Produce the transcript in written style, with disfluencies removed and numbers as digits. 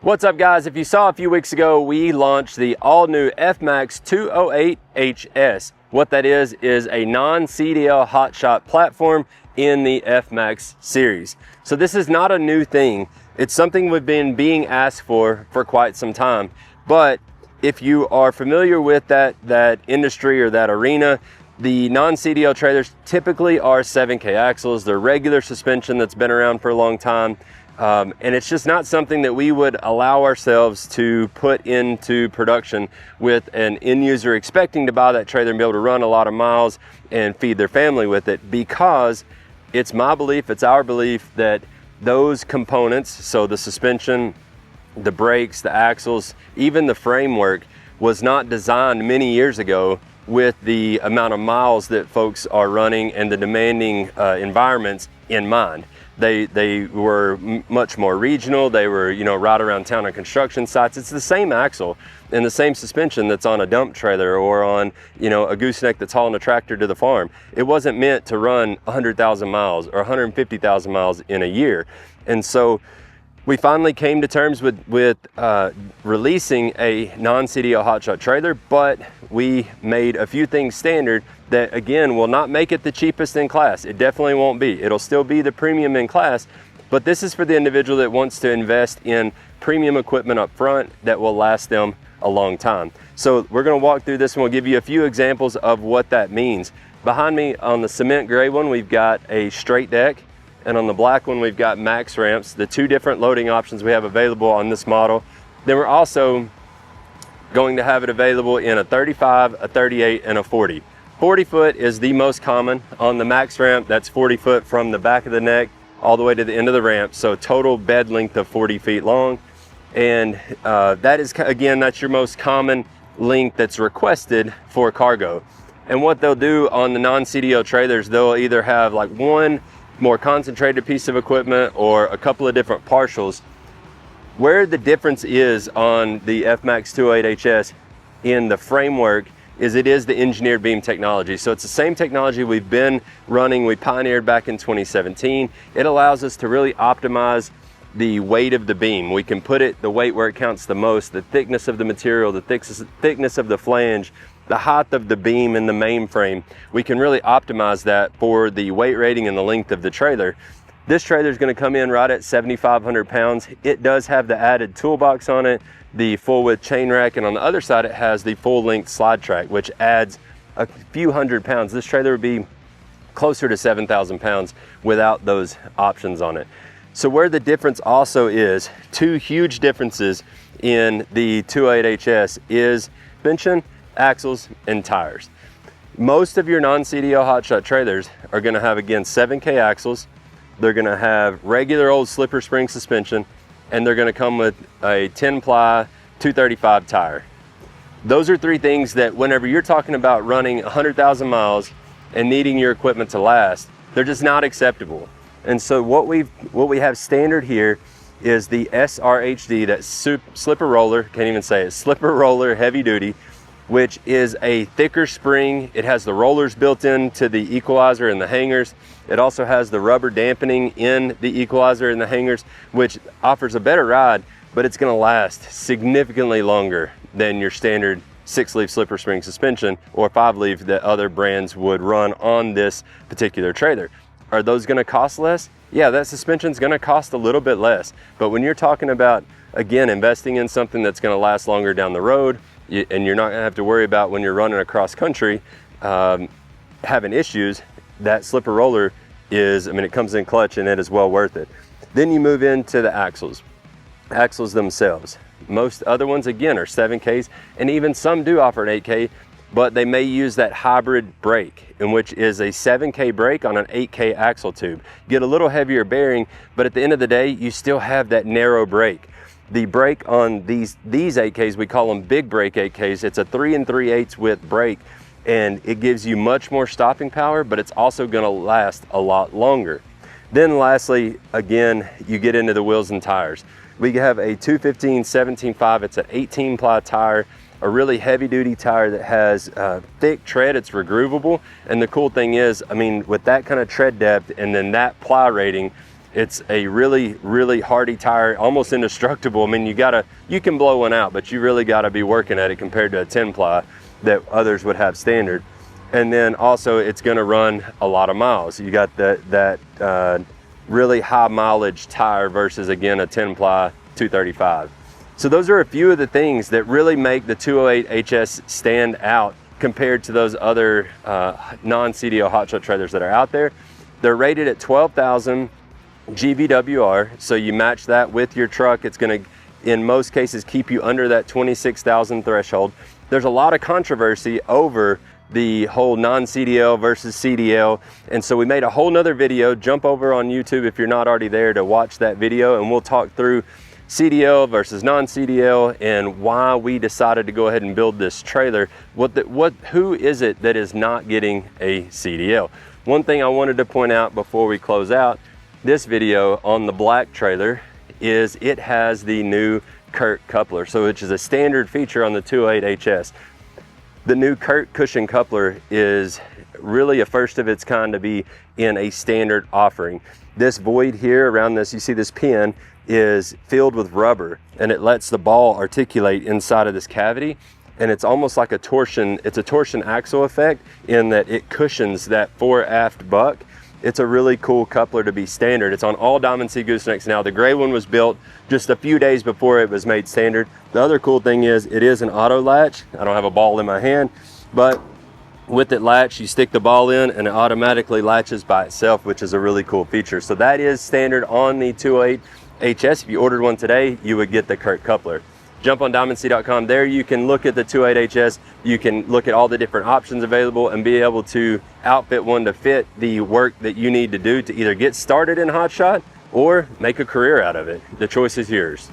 What's up, guys? If you saw a few weeks ago, we launched the all-new FMAX 208HS. What that is a non-CDL hotshot platform in the FMAX series. So this is not a new thing. It's something we've been being asked for quite some time. But if you are familiar with that industry or that arena, the non-CDL trailers typically are 7K axles. They're regular suspension that's been around for a long time. And it's just not something that we would allow ourselves to put into production with an end user expecting to buy that trailer and be able to run a lot of miles and feed their family with it, because it's my belief, it's our belief, that those components, so the suspension, the brakes, the axles, even the framework, was not designed many years ago with the amount of miles that folks are running and the demanding environments in mind. They were much more regional. They were, right around town on construction sites. It's the same axle and the same suspension that's on a dump trailer or on, a gooseneck that's hauling a tractor to the farm. It wasn't meant to run 100,000 miles or 150,000 miles in a year. And so we finally came to terms with releasing a non-CDL hotshot trailer, but we made a few things standard that, again, will not make it the cheapest in class. It definitely won't be. It'll still be the premium in class, but this is for the individual that wants to invest in premium equipment up front that will last them a long time. So we're gonna walk through this and we'll give you a few examples of what that means. Behind me on the cement gray one, we've got a straight deck, and on the black one, we've got max ramps, the two different loading options we have available on this model. Then we're also going to have it available in a 35, a 38, and a 40. 40 foot is the most common. On the max ramp, that's 40 foot from the back of the neck all the way to the end of the ramp. So total bed length of 40 feet long. And that is, again, that's your most common length that's requested for cargo. And what they'll do on the non-CDL trailers, they'll either have like one more concentrated piece of equipment or a couple of different partials. Where the difference is on the FMAX 208HS in the framework is it is the engineered beam technology. So it's the same technology we've been running. We pioneered back in 2017. It allows us to really optimize the weight of the beam. We can put it the weight where it counts the most, the thickness of the material, the thickness of the flange, the height of the beam in the mainframe. We can really optimize that for the weight rating and the length of the trailer. This trailer is going to come in right at 7,500 pounds. It does have the added toolbox on it, the full width chain rack, and on the other side it has the full length slide track, which adds a few hundred pounds. This trailer would be closer to 7,000 pounds without those options on it. So where the difference also is, two huge differences in the 208HS is suspension, axles, and tires. Most of your non-CDL hotshot trailers are going to have, again, 7K axles. They're going to have regular old slipper spring suspension, and they're going to come with a 10-ply 235 tire. Those are three things that whenever you're talking about running 100,000 miles and needing your equipment to last, they're just not acceptable. And so what we have standard here is the SRHD, that slipper roller, can't even say it, slipper roller heavy duty, which is a thicker spring. It has the rollers built into the equalizer and the hangers. It also has the rubber dampening in the equalizer and the hangers, which offers a better ride, but it's gonna last significantly longer than your standard 6-leaf slipper spring suspension or 5-leaf that other brands would run on this particular trailer. Are those gonna cost less? Yeah, that suspension's gonna cost a little bit less. But when you're talking about, again, investing in something that's gonna last longer down the road, and you're not gonna have to worry about when you're running across country having issues, that slipper roller is, it comes in clutch, and it is well worth it. Then you move into the axles. Axles themselves. Most other ones, again, are 7Ks, and even some do offer an 8K, but they may use that hybrid brake, in which is a 7K brake on an 8K axle tube. Get a little heavier bearing, but at the end of the day, you still have that narrow brake. The brake on these 8Ks, we call them big brake 8Ks. It's a 3 3/8 width brake, and it gives you much more stopping power, but it's also gonna last a lot longer. Then lastly, again, you get into the wheels and tires. We have a 215 17.5, it's an 18-ply tire, a really heavy duty tire that has thick tread. It's regroovable, and the cool thing is, with that kind of tread depth and then that ply rating, It's a really hardy tire, almost indestructible. I mean, you can blow one out, but you really gotta be working at it compared to a 10 ply that others would have standard. And then also it's gonna run a lot of miles. You got that really high mileage tire versus, again, a 10 ply 235. So those are a few of the things that really make the 208 HS stand out compared to those other non-CDL hotshot trailers that are out there. They're rated at 12,000 GVWR, so you match that with your truck. It's gonna, in most cases, keep you under that 26,000 threshold. There's a lot of controversy over the whole non-CDL versus CDL, and so we made a whole nother video. Jump over on YouTube if you're not already there to watch that video, and we'll talk through CDL versus non-CDL and why we decided to go ahead and build this trailer. Who is it that is not getting a CDL? One thing I wanted to point out before we close out this video on the black trailer is it has the new Kurt coupler, so which is a standard feature on the 208 HS. The new Kurt cushion coupler is really a first of its kind to be in a standard offering. This void here around this, you see this pin, is filled with rubber, and it lets the ball articulate inside of this cavity, and it's almost like a torsion. It's a torsion axle effect in that it cushions that fore aft buck. It's a really cool coupler to be standard. It's on all Diamond C goosenecks now. The gray one was built just a few days before it was made standard. The other cool thing is it is an auto latch. I don't have a ball in my hand, but with it latch, you stick the ball in and it automatically latches by itself, which is a really cool feature. So that is standard on the 208 HS. If you ordered one today, you would get the Kurt coupler. Jump on diamondc.com. There you can look at the 208 HS. You can look at all the different options available and be able to outfit one to fit the work that you need to do to either get started in hotshot or make a career out of it. The choice is yours.